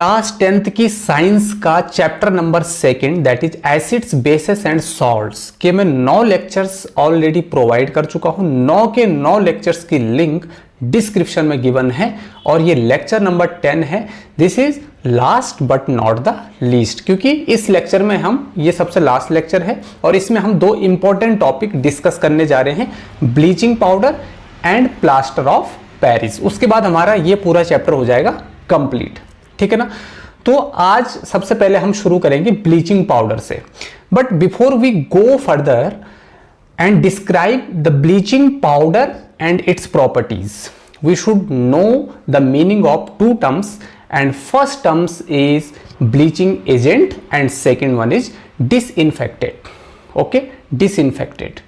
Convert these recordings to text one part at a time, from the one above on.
Class 10th की science का chapter number 2 that is acids bases and salts के मैं 9 लेक्चर्स ऑलरेडी प्रोवाइड कर चुका हूं। 9 के 9 लेक्चर्स की लिंक डिस्क्रिप्शन में गिवन है और ये लेक्चर नंबर 10 है। This is last but not the least, क्योंकि इस लेक्चर में हम ये सबसे लास्ट लेक्चर है और इसमें हम 2 इंपॉर्टेंट टॉपिक डिस्कस करने जा रहे हैं, bleaching powder and plaster of Paris. उसके बाद हमारा ये पूरा चैप्टर हो जाएगा कंप्लीट, ठीक है ना। तो आज सबसे पहले हम शुरू करेंगे ब्लीचिंग पाउडर से। But before we go further and describe the bleaching powder and its properties, we should know the meaning of 2 terms and first terms is bleaching agent and second one is disinfected. Okay, disinfected.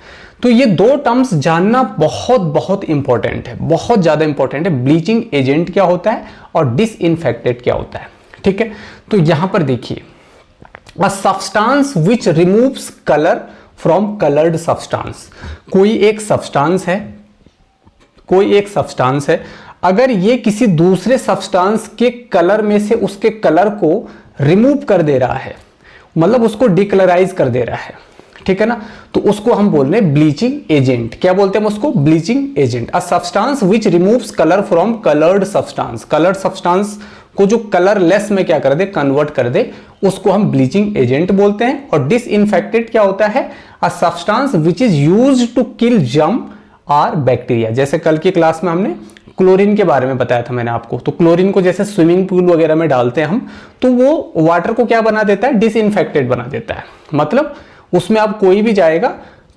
तो ये 2 terms जानना बहुत बहुत important है, बहुत ज्यादा important है। Bleaching agent क्या होता है और डिसइंफेक्टेड क्या होता है, ठीक है। तो यहां पर देखिए, a substance which removes colour from coloured substance. कोई एक सब्सटेंस है, अगर ये किसी दूसरे सब्सटेंस के कलर में से उसके कलर को रिमूव कर दे रहा है, मतलब उसको डिकलराइज कर दे रहा है, ठीक है ना, तो उसको हम बोल रहे हैं ब्लीचिंग एजेंट। क्या बोलते हैं हम उसको? Bleaching agent. A substance which removes colour from coloured substance. Coloured substance को जो कलरलेस में क्या कर दे, कन्वर्ट कर दे, उसको हम ब्लीचिंग एजेंट बोलते हैं। और डिसइंफेक्टेड क्या होता है? A substance which is used to kill germ और बैक्टीरिया। जैसे कल की क्लास में हमने क्लोरीन के बारे में बताया था मैंने आपको। तो क्लोरीन को जैसे स्विमिंग पूल वगैरह में डालते हैं हम, तो वो वाटर को क्या बना देता है? डिसइंफेक्टेड बना देता है। मतलब उसमें अब कोई भी जाएगा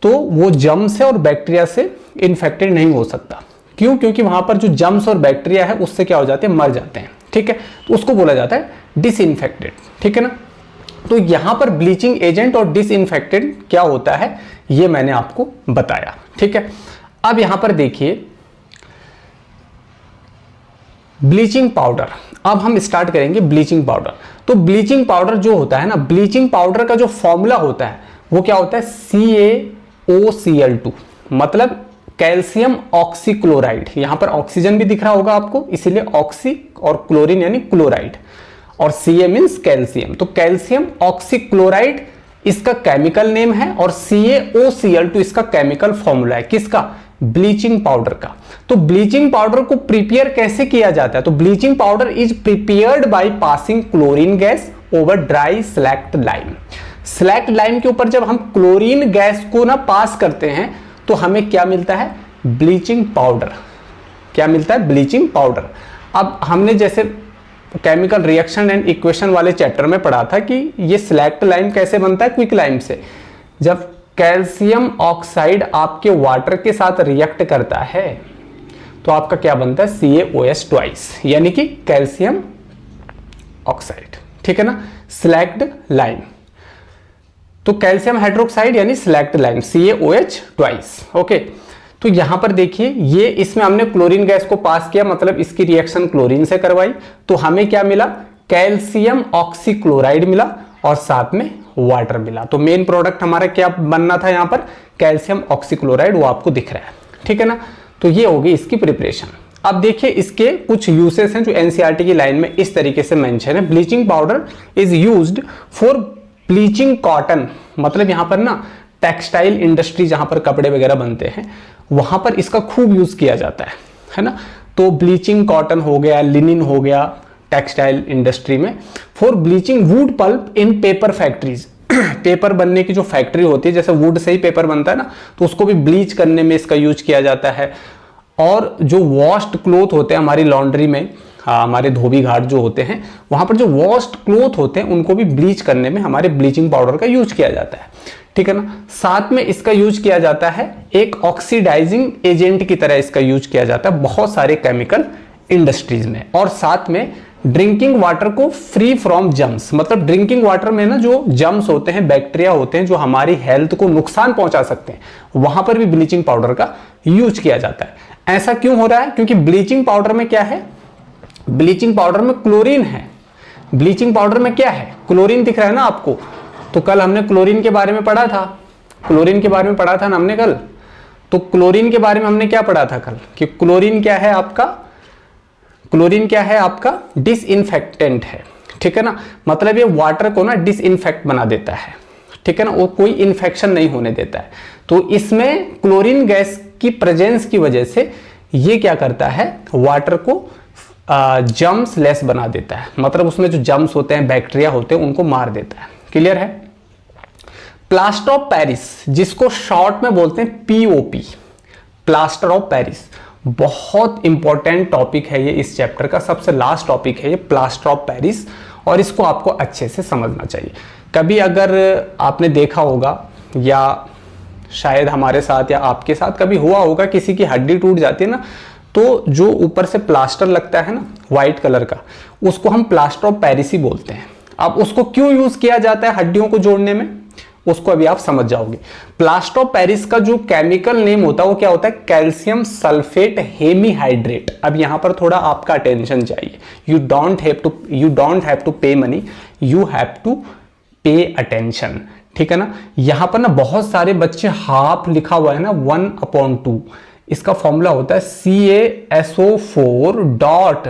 तो वो जर्म्स से और बैक्टीरिया से इन्फेक्टेड नहीं हो सकता। क्यों? क्योंकि वहां पर जो जर्म्स और बैक्टीरिया है उससे क्या हो जाते हैं? मर जाते हैं, ठीक है। तो उसको बोला जाता है डिसइंफेक्टेड, ठीक है ना। तो यहां पर ब्लीचिंग एजेंट और डिसइंफेक्टेड क्या होता है ये मैंने आपको बताया, ठीक है। अब यहां पर देखिए ब्लीचिंग पाउडर। अब हम स्टार्ट करेंगे ब्लीचिंग पाउडर। तो ब्लीचिंग पाउडर जो होता है ना, ब्लीचिंग पाउडर का जो फॉर्मूला होता है वो क्या होता है? CaOCl2, मतलब कैल्शियम ऑक्सीक्लोराइड। यहां पर ऑक्सीजन भी दिख रहा होगा आपको, इसीलिए ऑक्सी और क्लोरीन यानी क्लोराइड, और Ca मीन्स कैल्शियम। तो कैल्शियम ऑक्सीक्लोराइड इसका केमिकल नेम है और CaOCl2 इसका केमिकल फॉर्मूला है। किसका? ब्लीचिंग पाउडर का। तो ब्लीचिंग पाउडर को प्रिपेयर कैसे किया जाता है? तो bleaching powder is prepared by passing chlorine gas over dry slaked lime. Slaked lime के ऊपर जब हम क्लोरीन गैस को ना पास करते हैं तो हमें क्या मिलता है? Bleaching powder. क्या मिलता है? Bleaching powder. अब हमने जैसे केमिकल रिएक्शन एंड इक्वेशन वाले चैप्टर में पढ़ा था कि ये स्लैक्ड लाइम कैसे बनता है? क्विक लाइम से। जब कैल्शियम ऑक्साइड आपके वाटर के साथ रिएक्ट करता है तो आपका क्या बनता है? CaOH ट्वाइस, यानी कि कैल्शियम ऑक्साइड, ठीक है ना। स्लैक्ड लाइम, तो कैल्शियम हाइड्रोक्साइड यानी slaked lime, CaOH twice. Okay, तो यहां पर देखिए ये इसमें हमने क्लोरीन गैस को पास किया, मतलब इसकी रिएक्शन क्लोरीन से करवाई, तो हमें क्या मिला? कैल्शियम ऑक्सीक्लोराइड मिला और साथ में वाटर मिला। तो मेन प्रोडक्ट हमारा क्या बनना था यहां पर? कैल्शियम ऑक्सीक्लोराइड, वो आपको दिख रहा है, ठीक है ना। तो ये होगी इसकी प्रिपरेशन। अब देखिए इसके कुछ यूसेस हैं जो एनसीईआरटी की लाइन में इस तरीके से मेंशन है। Bleaching powder is used for bleaching cotton, मतलब यहां पर ना टेक्सटाइल इंडस्ट्री जहां पर कपड़े वगैरह बनते हैं वहां पर इसका खूब यूज किया जाता है ना। तो ब्लीचिंग कॉटन हो गया, लिनिन हो गया टेक्सटाइल इंडस्ट्री में। For bleaching wood pulp in paper factories, paper बनने की जो फैक्ट्री होती है, जैसे वुड से ही पेपर बनता है ना, तो उसको भी ब्लीच करने में इसका यूज किया जाता है। और जो वॉश्ड क्लोथ होते हैं हमारी लॉन्ड्री में, हमारे धोबी घाट जो होते हैं वहां पर जो वॉश्ड क्लोथ होते हैं उनको भी ब्लीच करने में हमारे ब्लीचिंग पाउडर का यूज किया जाता है, ठीक है ना। साथ में इसका यूज किया जाता है एक ऑक्सीडाइजिंग एजेंट की तरह, इसका यूज किया जाता है बहुत सारे केमिकल इंडस्ट्रीज में। और साथ में ड्रिंकिंग वाटर को फ्री फ्रॉम जर्म्स, मतलब ड्रिंकिंग वाटर में ना जो जर्म्स होते हैं, बैक्टीरिया होते हैं जो हमारी हेल्थ को नुकसान पहुंचा सकते हैं, वहां पर भी ब्लीचिंग पाउडर का यूज किया जाता है। ऐसा क्यों हो रहा है? क्योंकि ब्लीचिंग पाउडर में क्या है? ब्लीचिंग पाउडर में क्लोरीन है। ब्लीचिंग पाउडर में क्या है? क्लोरीन दिख रहा है ना आपको। तो कल हमने क्लोरीन के बारे में पढ़ा था, क्लोरीन के बारे में पढ़ा था ना हमने कल। तो क्लोरीन के बारे में हमने क्या पढ़ा था कल? कि क्लोरीन क्या है आपका? क्लोरीन क्या है आपका? डिसइंफेक्टेंट है, ठीक है ना, मतलब ये वाटर को ना डिसइंफेक्ट बना देता है, ठीक है ना, वो कोई इन्फेक्शन नहीं होने देता है। तो इसमें क्लोरीन गैस की प्रेजेंस की वजह से ये क्या करता है, वाटर को जर्म्स लेस बना देता है, मतलब उसमें जो जर्म्स होते हैं, बैक्टीरिया होते हैं, उनको मार देता है। क्लियर है। प्लास्टर ऑफ पेरिस, जिसको शॉर्ट में बोलते हैं पीओपी, प्लास्टर ऑफ पेरिस, बहुत इंपॉर्टेंट टॉपिक है ये, इस चैप्टर का सबसे लास्ट टॉपिक है ये प्लास्टर ऑफ पेरिस, और इसको आपको अच्छे से समझना चाहिए। कभी अगर आपने देखा होगा या शायद हमारे साथ या आपके साथ कभी हुआ होगा, किसी की हड्डी टूट जाती है ना, तो जो ऊपर से प्लास्टर लगता है ना व्हाइट कलर का, उसको हम प्लास्टर ऑफ पेरिस ही बोलते हैं। अब उसको क्यों यूज किया जाता है हड्डियों को जोड़ने में, उसको अभी आप समझ जाओगे। प्लास्टर ऑफ पेरिस का जो केमिकल नेम होता है वो क्या होता है, कैल्शियम सल्फेट हेमीहाइड्रेट। अब यहां पर थोड़ा आपका अटेंशन चाहिए। You don't have to pay money, you have to pay attention, ठीक है ना। यहां पर ना बहुत सारे बच्चे हाफ लिखा हुआ है ना 1/2, इसका फॉर्मूला होता है CaSO4 डॉट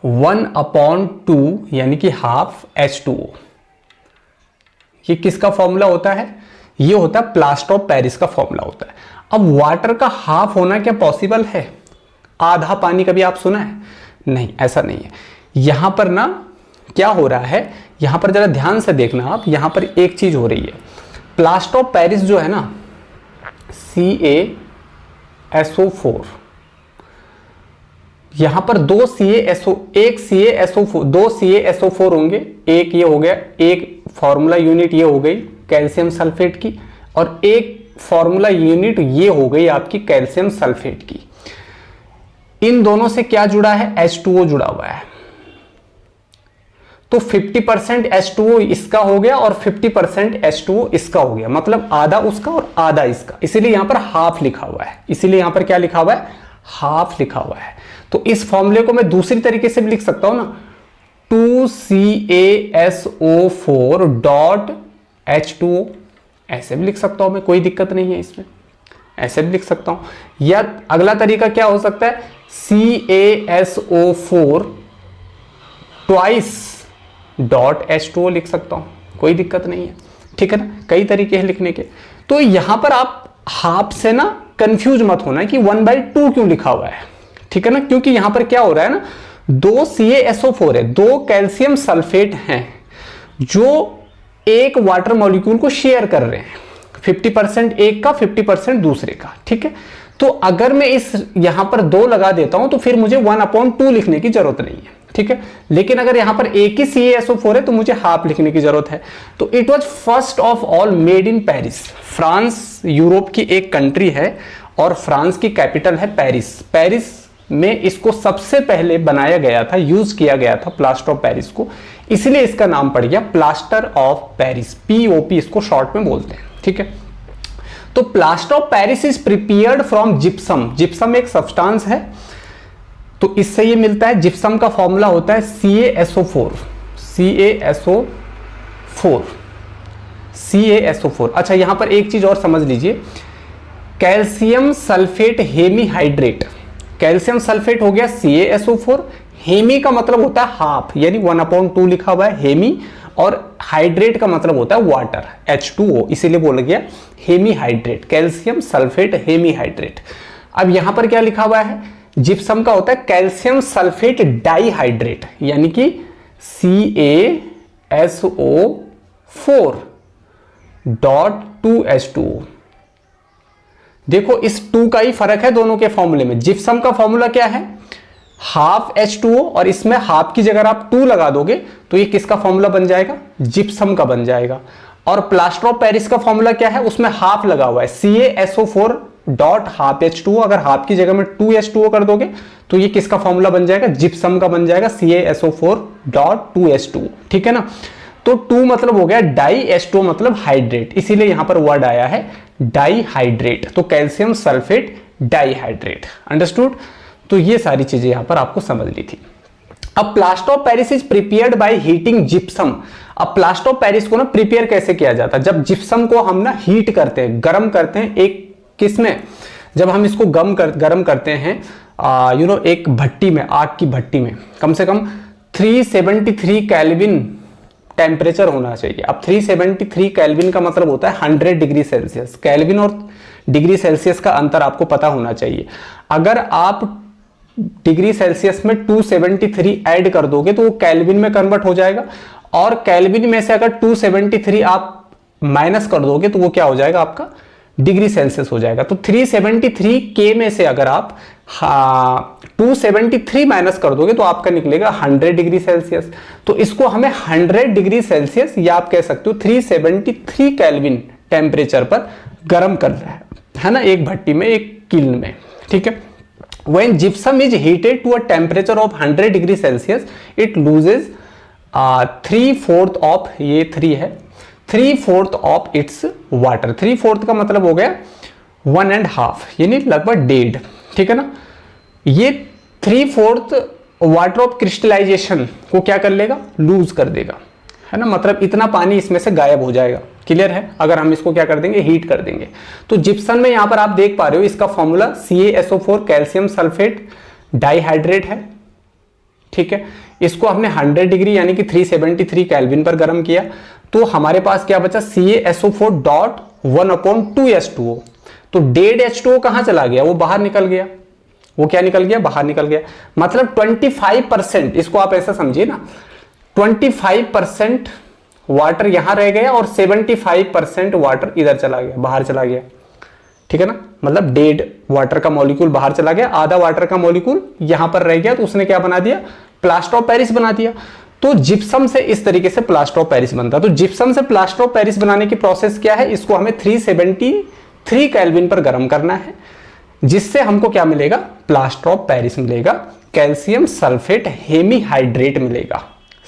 1/2 यानी कि हाफ H2O। ये किसका फॉर्मूला होता है, ये होता है प्लास्टर ऑफ पेरिस का फॉर्मूला होता है। अब वाटर का हाफ होना क्या पॉसिबल है, आधा पानी कभी आप सुना है, नहीं, ऐसा नहीं है। यहां पर ना क्या हो रहा है, यहां पर जरा ध्यान से देखना आप, यहां पर एक चीज हो रही है। प्लास्टर ऑफ पेरिस जो है ना CaSO4, यहां पर दो CaSO4 होंगे, एक ये हो गया, एक फॉर्मूला यूनिट ये हो गई कैल्शियम सल्फेट की, और एक फॉर्मूला यूनिट ये हो गई आपकी कैल्शियम सल्फेट की। इन दोनों से क्या जुड़ा है, H2O जुड़ा हुआ है। तो 50% H2O इसका हो गया और 50% H2O इसका हो गया, मतलब आधा उसका और आधा इसका, इसीलिए यहां पर हाफ लिखा हुआ है। इसीलिए यहां पर क्या लिखा हुआ है, हाफ लिखा हुआ है। तो इस फॉर्मूले को मैं दूसरी तरीके से भी लिख सकता हूं ना, 2CaSO4 डॉट H2O, ऐसे भी लिख सकता हूं मैं, कोई दिक्कत नहीं है इसमें, ऐसे भी लिख सकता हूं। या अगला तरीका क्या हो सकता है, CaSO4 ट्वाइस डॉट H2O लिख सकता हूं, कोई दिक्कत नहीं है, ठीक है ना। कई तरीके हैं लिखने के। तो यहां पर आप हाफ से ना कंफ्यूज मत होना कि 1/2 क्यों लिखा हुआ है, ठीक है ना, क्योंकि यहां पर क्या हो रहा है ना, दो CaSO4 है, दो कैल्शियम सल्फेट हैं जो एक वाटर मॉलिक्यूल को शेयर कर रहे हैं, 50% एक का 50% दूसरे का, ठीक है। तो अगर मैं इस यहां पर 2 लगा देता हूं तो फिर मुझे 1/2 लिखने की जरूरत नहीं है, ठीक है। लेकिन अगर यहां पर एक ही CaSO4 है तो मुझे हाफ लिखने की जरूरत है। तो it was first of all made in Paris. France Europe की एक कंट्री है और फ्रांस की कैपिटल है पेरिस। पेरिस में इसको सबसे पहले बनाया गया था, यूज किया गया था प्लास्टर ऑफ पेरिस को, इसलिए इसका नाम पड़ गया प्लास्टर ऑफ पेरिस, POP इसको शॉर्ट में बोलते हैं, ठीक है। तो plaster of Paris is prepared from gypsum. Gypsum एक सब्सटेंस है, तो इससे ये मिलता है। जिप्सम का फॉर्मूला होता है CaSO4। अच्छा, यहां पर एक चीज और समझ लीजिए, calcium sulphate hemihydrate, calcium sulphate हो गया CaSO4, हेमी का मतलब होता है हाफ, यानी 1/2 लिखा हुआ है हेमी, और हाइड्रेट का मतलब होता है वाटर, H2O, इसीलिए बोला गया हेमीहाइड्रेट, कैल्शियम सल्फेट हेमीहाइड्रेट। अब यहां पर क्या लिखा हुआ है, जिप्सम का होता है कैल्शियम सल्फेट डाइहाइड्रेट, यानी कि CaSO4 डॉट 2H2O। देखो इस 2 का ही फर्क है दोनों के फॉर्मूले में। जिप्सम का फॉर्मूला क्या है, हाफ H2O, और इसमें हाफ की जगह आप 2 लगा दोगे तो ये किसका फॉर्मूला बन जाएगा, जिप्सम का बन जाएगा। और प्लास्टर ऑफ पेरिस का फॉर्मूला क्या है, उसमें हाफ लगा हुआ है, CaSO4 डॉट हाफ H2O। अगर हाफ की जगह में 2H2O कर दोगे तो ये किसका फॉर्मूला बन जाएगा, जिप्सम का बन जाएगा, CaSO4 डॉट 2H2O, ठीक है ना। तो 2 मतलब हो गया डाई, H2O मतलब हाइड्रेट, इसीलिए यहां पर वर्ड आया है डाइहाइड्रेट। तो कैल्शियम सल्फेट डाइहाइड्रेट, अंडरस्टूड। तो ये सारी चीजें यहां पर आपको समझ ली थी। अब plaster of Paris is prepared by heating gypsum. अब प्लास्टर ऑफ पेरिस को ना प्रिपेयर कैसे किया जाता है, जब जिप्सम को हम ना हीट करते हैं, गर्म करते हैं, एक किसमें, जब हम इसको गर्म करते हैं एक भट्टी में, आग की भट्टी में, कम से कम 373 केल्विन टेम्परेचर होना चाहिए। अब 373 केल्विन का मतलब होता है 100 डिग्री सेल्सियस। केल्विन और डिग्री सेल्सियस का अंतर आपको पता होना चाहिए। अगर आप डिग्री सेल्सियस में 273 ऐड कर दोगे तो वो केल्विन में कन्वर्ट हो जाएगा, और केल्विन में से अगर 273 आप माइनस कर दोगे तो वो क्या हो जाएगा, आपका डिग्री सेल्सियस हो जाएगा। तो 373 के में से अगर आप 273 माइनस कर दोगे तो आपका निकलेगा 100 डिग्री सेल्सियस। तो इसको हमें 100 डिग्री सेल्सियस या आप कह सकते हो 373 केल्विन टेम्परेचर पर गर्म कर रहा है ना, एक भट्टी में, एक किल्न में, ठीक है। When gypsum is heated to a temperature of 100 degree Celsius, it loses 3/4 of, ये 3 है, 3/4 ऑफ इट्स वाटर। 3/4 का मतलब हो गया 1.5, यानी लगभग 1.5, ठीक है ना। ये 3/4 वाटर ऑफ क्रिस्टलाइजेशन को क्या कर लेगा, लूज कर देगा, है ना, मतलब इतना पानी इसमें से गायब हो जाएगा। क्लियर है, अगर हम इसको क्या कर देंगे, हीट कर देंगे। तो जिप्सम में यहां पर आप देख पा रहे हो इसका formula CaSO4 calcium sulphate dihydrate है, ठीक है। इसको हमने 100 डिग्री यानी कि 373 केल्विन पर गर्म किया, तो हमारे पास क्या बचा, CaSO4.1/2H2O। तो 1.5 H2O कहां चला गया, वो बाहर निकल गया। वो क्या निकल गया, बाहर निकल गया। मतलब 25%, इसको आप ऐसा समझिए ना, 25% वाटर यहां रह गया और 75% वाटर इधर चला गया, बाहर चला गया, ठीक है ना। मतलब 1.5 वाटर का मॉलिक्यूल बाहर चला गया, आधा वाटर का मॉलिक्यूल यहां पर रह गया, तो उसने क्या बना दिया, प्लास्टर ऑफ पेरिस बना दिया। तो जिप्सम से इस तरीके से प्लास्टर ऑफ पेरिस बनता है। तो जिप्सम से प्लास्टर ऑफ पेरिस बनाने की प्रोसेस क्या है, इसको हमें 373 केल्विन पर गर्म करना है, जिससे हमको क्या मिलेगा, प्लास्टर ऑफ पेरिस मिलेगा, कैल्शियम सल्फेट हेमीहाइड्रेट मिलेगा।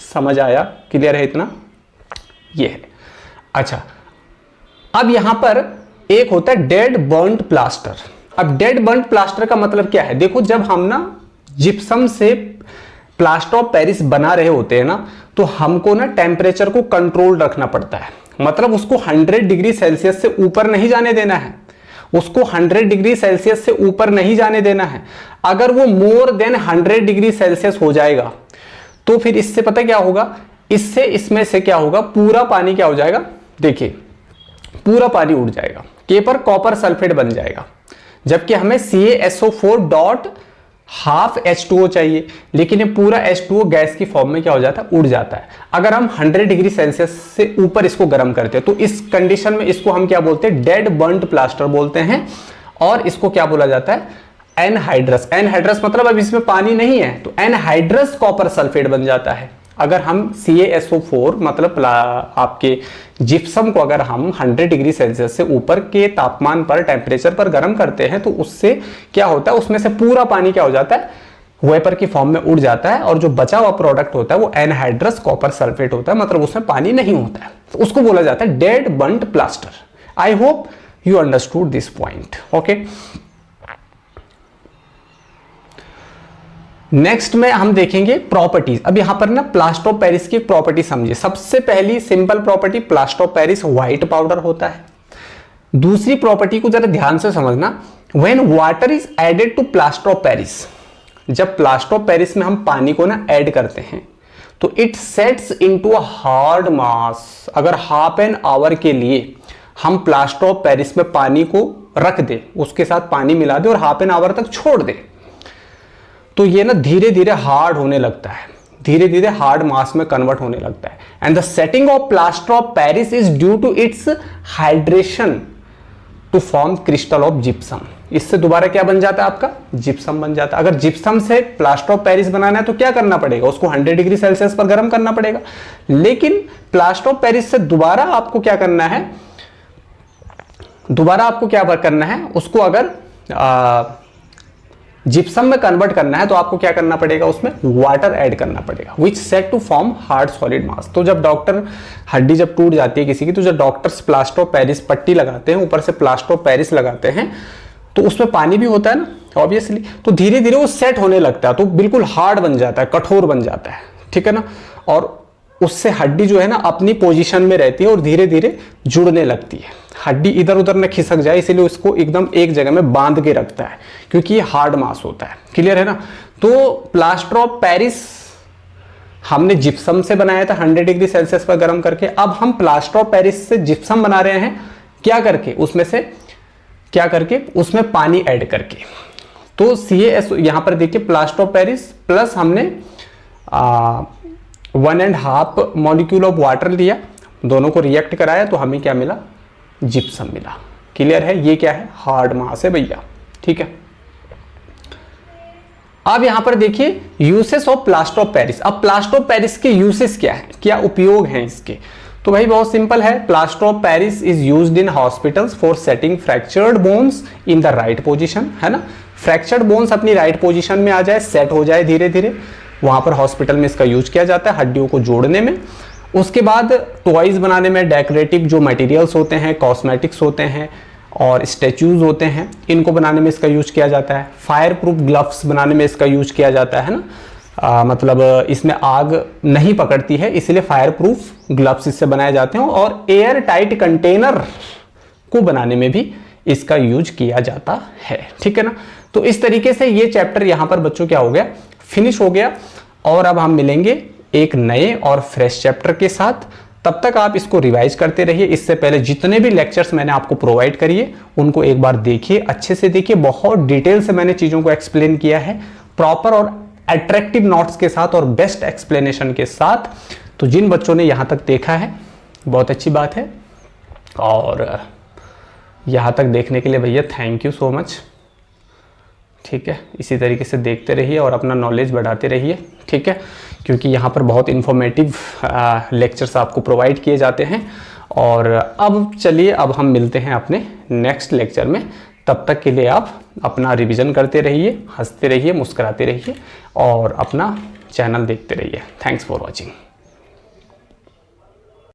समझ आया, क्लियर है इतना, ये है। अच्छा, अब यहां पर एक होता है डेड बर्न्ड प्लास्टर। अब डेड बर्न्ड प्लास्टर का मतलब क्या है, देखो जब हम ना जिप्सम से प्लास्टर ऑफ पेरिस बना रहे होते हैं ना, तो हमको ना टेम्परेचर को कंट्रोल रखना पड़ता है। मतलब उसको 100 डिग्री सेल्सियस से ऊपर नहीं जाने देना है, उसको 100 डिग्री सेल्सियस से ऊपर नहीं जाने देना है। अगर वो मोर देन 100 डिग्री सेल्सियस हो जाएगा तो फिर इससे पता क्या होगा, इससे इसमें से क्या होगा, पूरा पानी क्या हो जाएगा, देखिए पूरा पानी उड़ जाएगा, के पर कॉपर सल्फेट बन जाएगा। जबकि हमें CaSO4.5H2O चाहिए, लेकिन ये पूरा H2O गैस की फॉर्म में क्या हो जाता है, उड़ जाता है। अगर हम 100 डिग्री सेल्सियस से ऊपर इसको गर्म करते हैं तो इस कंडीशन में इसको हम क्या बोलते हैं, डेड बर्न्ड प्लास्टर बोलते हैं। और इसको क्या बोला जाता है, एनहाइड्रस। एनहाइड्रस मतलब अब इसमें पानी नहीं है, तो एनहाइड्रस कॉपर सल्फेट बन जाता है। अगर हम CaSO4 मतलब आपके जिप्सम को अगर हम 100 डिग्री सेल्सियस से ऊपर के तापमान पर, टेम्परेचर पर गर्म करते हैं, तो उससे क्या होता है, उसमें से पूरा पानी क्या हो जाता है, वेपर की फॉर्म में उड़ जाता है, और जो बचा हुआ प्रोडक्ट होता है वो एनहाइड्रस कॉपर सल्फेट होता है, मतलब उसमें पानी नहीं होता है। तो उसको बोला जाता है dead burned plaster. I hope you understood this point, okay. Next में हम देखेंगे प्रॉपर्टीज। अब यहां पर ना प्लास्टर ऑफ पेरिस की प्रॉपर्टी समझिए। सबसे पहली simple property, plaster of Paris white powder होता है। दूसरी प्रॉपर्टी को जरा ध्यान से समझना, when water is added to plaster of Paris, जब प्लास्टर ऑफ पेरिस में हम पानी को ना ऐड करते हैं तो it sets into a hard mass. अगर हाफ एन आवर के लिए हम प्लास्टर ऑफ पेरिस में पानी को रख दे, उसके साथ पानी मिला दे और हाफ एन आवर तक छोड़ दे, तो ये ना धीरे धीरे हार्ड होने लगता है, धीरे धीरे हार्ड मास में कन्वर्ट होने लगता है। And the setting of plaster of Paris is due to its hydration to form crystal of gypsum. इससे दोबारा क्या बन जाता है, आपका जिप्सम बन जाता है। अगर जिप्सम से प्लास्टर ऑफ पेरिस बनाना है तो क्या करना पड़ेगा, उसको 100 डिग्री सेल्सियस पर गर्म करना पड़ेगा। लेकिन प्लास्टर ऑफ पेरिस से दोबारा आपको क्या करना है, दोबारा आपको क्या करना है, उसको अगर जिप्सम में कन्वर्ट करना है तो आपको क्या करना पड़ेगा, उसमें वाटर ऐड करना पड़ेगा, which set to form hard solid mass. तो जब डॉक्टर, हड्डी जब टूट जाती है किसी की, तो जब डॉक्टर्स प्लास्टर ऑफ पेरिस पट्टी लगाते हैं, ऊपर से प्लास्टर ऑफ पेरिस लगाते हैं, तो उसमें पानी भी होता है ना ऑब्वियसली, तो धीरे धीरे वो सेट होने लगता है, तो बिल्कुल हार्ड बन जाता है, कठोर बन जाता है, ठीक है ना। और उससे हड्डी जो है ना अपनी पोजीशन में रहती है और धीरे धीरे जुड़ने लगती है। हड्डी इधर उधर न खिसक जाए, इसीलिए उसको एकदम एक जगह में बांध के रखता है, क्योंकि ये हार्ड मास होता है। क्लियर है ना। तो प्लास्टर ऑफ पेरिस हमने जिप्सम से बनाया था 100 डिग्री सेल्सियस पर गर्म करके। अब हम प्लास्टर ऑफ पेरिस से जिप्सम बना रहे हैं, क्या करके, उसमें पानी ऐड करके। तो CaSO यहां पर देखिए प्लास्टर ऑफ पेरिस प्लस हमने 1.5 मॉलिक्यूल ऑफ वाटर लिया, दोनों को रिएक्ट कराया तो हमें क्या मिला, जिप्सम मिला। क्लियर है, ये क्या है, हार्ड मास है भैया, ठीक है। अब यहां पर देखिए uses of plaster of Paris. अब प्लास्टर ऑफ पेरिस के यूसेस क्या है, क्या उपयोग हैं इसके, तो भाई बहुत सिंपल है। Plaster of Paris is used in hospitals for setting fractured bones in the right position, है ना। फ्रैक्चर्ड बोन्स अपनी राइट पोजीशन में आ जाए, सेट हो जाए धीरे धीरे, वहां पर हॉस्पिटल में इसका यूज किया जाता है हड्डियों को जोड़ने में। उसके बाद टॉयज बनाने में, डेकोरेटिव जो मटेरियल्स होते हैं, कॉस्मेटिक्स होते हैं और स्टैचूज होते हैं, इनको बनाने में इसका यूज किया जाता है। फायर प्रूफ ग्लव्स बनाने में इसका यूज किया जाता है ना, मतलब इसमें आग नहीं पकड़ती है इसलिए फायर प्रूफ ग्लव्स इससे बनाए जाते हैं। और एयर टाइट कंटेनर को बनाने में भी इसका यूज किया जाता है, ठीक है ना। तो इस तरीके से ये चैप्टर यहां पर बच्चों क्या हो गया, फिनिश हो गया। और अब हम मिलेंगे एक नए और फ्रेश चैप्टर के साथ, तब तक आप इसको रिवाइज करते रहिए। इससे पहले जितने भी लेक्चर्स मैंने आपको प्रोवाइड करिए उनको एक बार देखिए, अच्छे से देखिए, बहुत डिटेल से मैंने चीज़ों को एक्सप्लेन किया है, प्रॉपर और अट्रैक्टिव नोट्स के साथ और बेस्ट एक्सप्लेनेशन के साथ। तो जिन बच्चों ने यहाँ तक देखा है बहुत अच्छी बात है, और यहाँ तक देखने के लिए भैया थैंक यू सो मच, ठीक है। इसी तरीके से देखते रहिए और अपना नॉलेज बढ़ाते रहिए, ठीक है, क्योंकि यहाँ पर बहुत इन्फॉर्मेटिव लेक्चर्स आपको प्रोवाइड किए जाते हैं। और अब चलिए, अब हम मिलते हैं अपने नेक्स्ट लेक्चर में। तब तक के लिए आप अपना रिवीजन करते रहिए, हंसते रहिए, मुस्कुराते रहिए और अपना चैनल देखते रहिए। Thanks for watching.